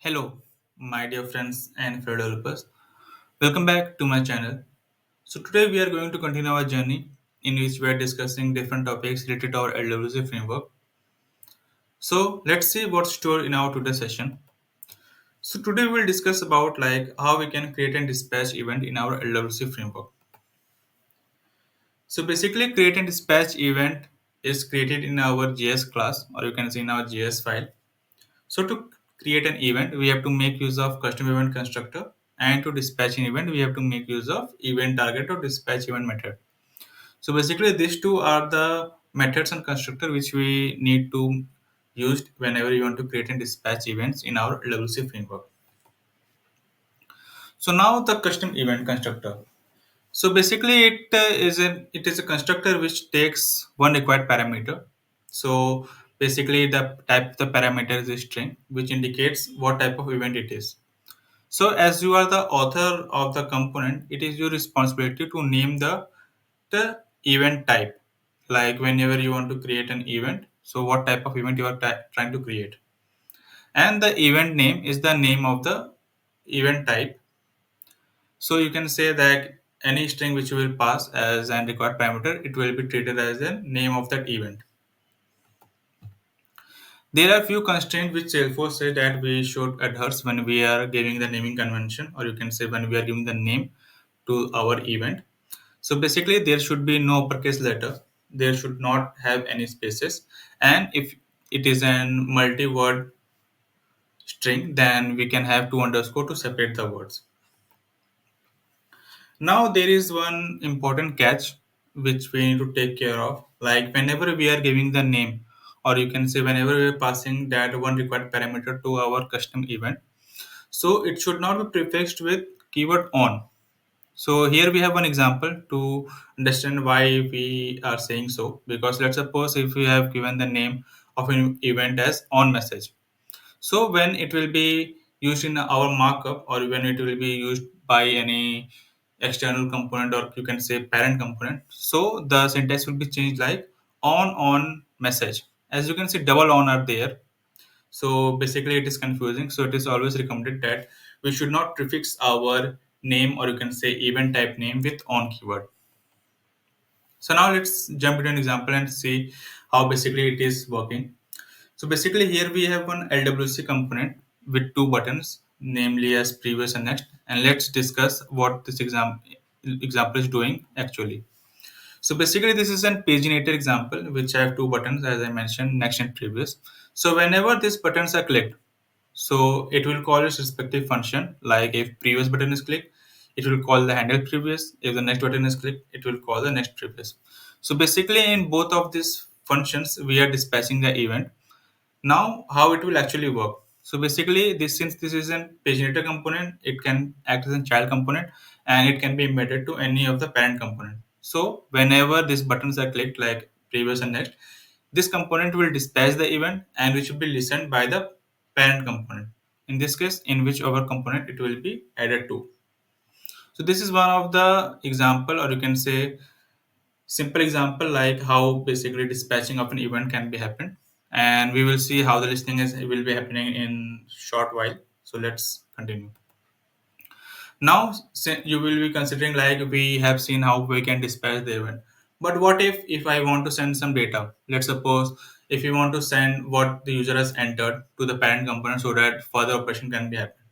Hello, my dear friends and fellow developers. Welcome back to my channel. So today we are going to continue our journey in which we are discussing different topics related to our LWC framework. So let's see what's stored in our today's session. So today we'll discuss about how we can create and dispatch event in our LWC framework. So basically create and dispatch event is created in our JS class, or you can see in our JS file. So to create an event, we have to make use of custom event constructor, and to dispatch an event, we have to make use of event target or dispatch event method. So basically, these two are the methods and constructor which we need to use whenever you want to create and dispatch events in our LWC framework. So now the custom event constructor. So basically, it is a constructor which takes one required parameter. So basically, the type of the parameter is a string, which indicates what type of event it is. So as you are the author of the component, it is your responsibility to name the event type. Like whenever you want to create an event, so what type of event you are trying to create, and the event name is the name of the event type. So you can say that any string which you will pass as an required parameter, it will be treated as the name of that event. There are few constraints which Salesforce says that we should adhere when we are giving the naming convention, or you can say when we are giving the name to our event. So basically, there should be no uppercase letter. There should not have any spaces, and if it is an multi-word string, then we can have two underscore to separate the words. Now there is one important catch which we need to take care of. Like whenever we are giving the name, or you can say whenever we are passing that one required parameter to our custom event, so it should not be prefixed with keyword on. So here we have one example to understand why we are saying so. Because let's suppose if we have given the name of an event as on message, so when it will be used in our markup, or when it will be used by any external component, or you can say parent component, so the syntax will be changed like on message. As you can see, double on are there. So basically it is confusing. So it is always recommended that we should not prefix our name, or you can say event type name, with on keyword. So now let's jump into an example and see how basically it is working. So basically here we have one LWC component with two buttons, namely as previous and next. And let's discuss what this example is doing actually. So basically this is an paginator example which I have two buttons, as I mentioned, next and previous. So whenever these buttons are clicked, so it will call its respective function. Like if previous button is clicked, it will call the handle previous. If the next button is clicked, it will call the next previous. So basically in both of these functions, we are dispatching the event. Now how it will actually work. So basically this, since this is an paginator component, it can act as a child component, and it can be embedded to any of the parent component. So whenever these buttons are clicked, like previous and next, this component will dispatch the event, and which will be listened by the parent component. In this case, in whichever component it will be added to. So this is one of the example, or you can say simple example, like how basically dispatching of an event can be happened. And we will see how the listening is will be happening in short while. So let's continue. Now you will be considering, like we have seen how we can dispatch the event, but what if I want to send some data? Let's suppose if you want to send what the user has entered to the parent component so that further operation can be happened.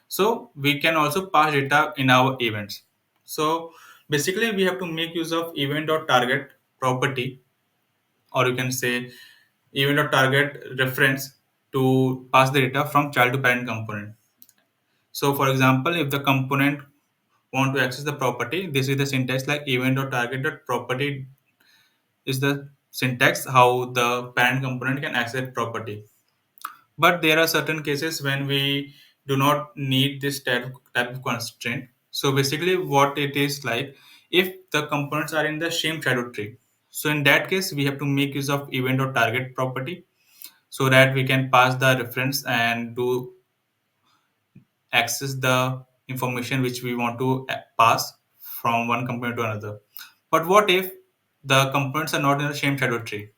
So we can also pass data in our events. So basically we have to make use of event.target property, or you can say event.target reference, to pass the data from child to parent component. So for example, if the component want to access the property, this is the syntax, like event.target.property is the syntax how the parent component can access property. But there are certain cases when we do not need this type of constraint. So basically what it is like, if the components are in the same shadow tree, so in that case we have to make use of event.target property, so that we can pass the reference and do access the information which we want to pass from one component to another. But what if the components are not in the same shadow tree?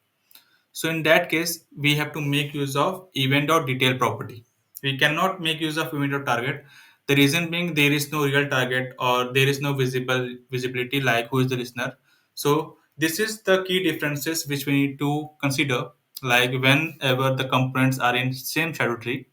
So in that case, we have to make use of event.detail property. We cannot make use of event or target. The reason being there is no real target or there is no visibility like who is the listener. So this is the key differences which we need to consider. Like whenever the components are in same shadow tree,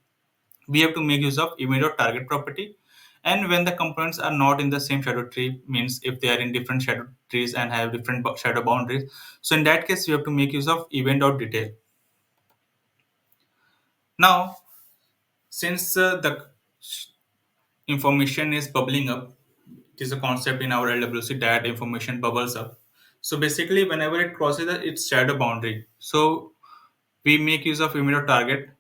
we have to make use of event or target property. And when the components are not in the same shadow tree, means if they are in different shadow trees and have different shadow boundaries, so in that case, you have to make use of event or detail. Now, since the information is bubbling up, it is a concept in our LWC that information bubbles up. So basically, whenever it crosses its shadow boundary, so we make use of event or target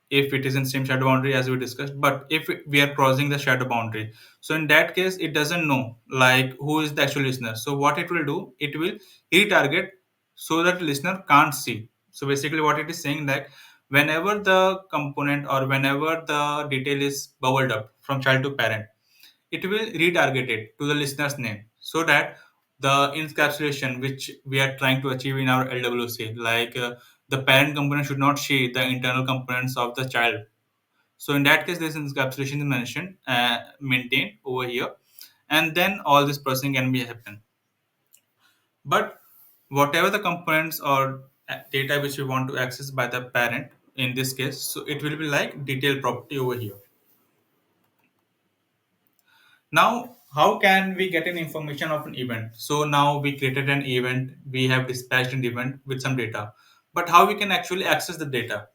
if it is in same shadow boundary as we discussed. But if we are crossing the shadow boundary, so in that case it doesn't know like who is the actual listener. So what it will do, it will retarget so that listener can't see. So basically what it is saying, that whenever the component or whenever the detail is bubbled up from child to parent, it will retarget it to the listener's name, so that the encapsulation which we are trying to achieve in our LWC, like the parent component should not see the internal components of the child. So in that case, this encapsulation is mentioned, maintained over here, and then all this processing can be happen. But whatever the components or data which we want to access by the parent in this case, so it will be like detailed property over here. Now, how can we get an information of an event? So now we created an event, we have dispatched an event with some data, but how we can actually access the data?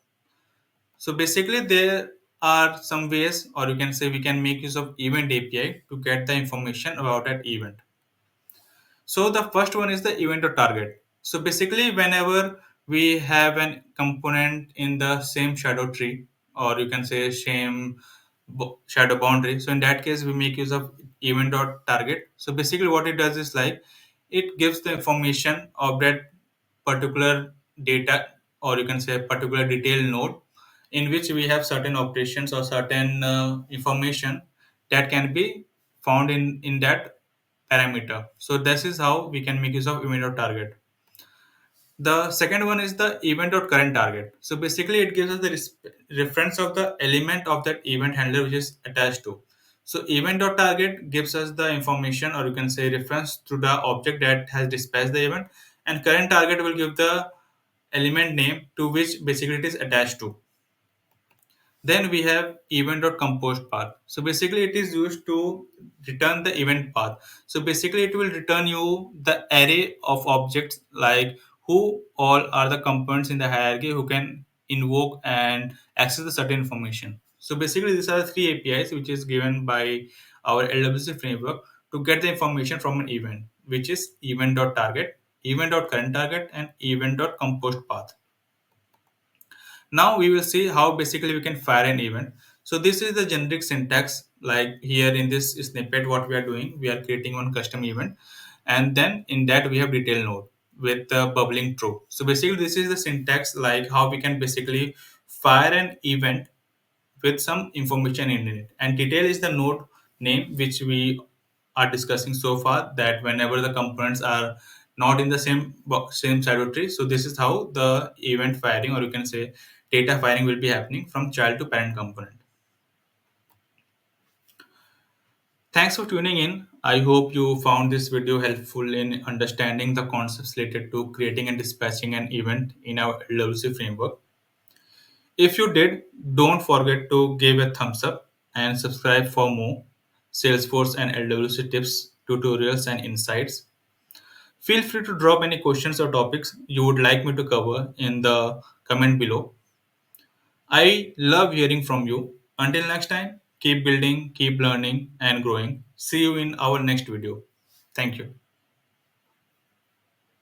So basically, there are some ways, or you can say we can make use of event API to get the information about that event. So the first one is the event or target. So basically, whenever we have an component in the same shadow tree, or you can say same shadow boundary. So in that case, we make use of event or target. So basically, what it does is like it gives the information of that particular data, or you can say particular detail node, in which we have certain operations or certain information that can be found in that parameter. So this is how we can make use of event or target. The second one is the event or current target. So basically, it gives us the reference of the element of that event handler which is attached to. So event or target gives us the information, or you can say reference to the object that has dispatched the event, and current target will give the element name to which basically it is attached to. Then we have event.compost path. So basically it is used to return the event path. So basically it will return you the array of objects, like who all are the components in the hierarchy who can invoke and access the certain information. So basically these are the three APIs which is given by our LWC framework to get the information from an event, which is event.target, event.current target, and event.compost path. Now we will see how basically we can fire an event. So this is the generic syntax. Like here in this snippet, what we are doing, we are creating one custom event, and then in that we have detail node with the bubbling true. So basically this is the syntax, like how we can basically fire an event with some information in it. And detail is the node name which we are discussing so far, that whenever the components are not in the same shadow tree, so this is how the event firing, or you can say data firing, will be happening from child to parent component. Thanks for tuning in. I hope you found this video helpful in understanding the concepts related to creating and dispatching an event in our LWC framework. If you did, don't forget to give a thumbs up and subscribe for more Salesforce and LWC tips, tutorials, and insights. Feel free to drop any questions or topics you would like me to cover in the comment below. I love hearing from you. Until next time, keep building, keep learning, and growing. See you in our next video. Thank you.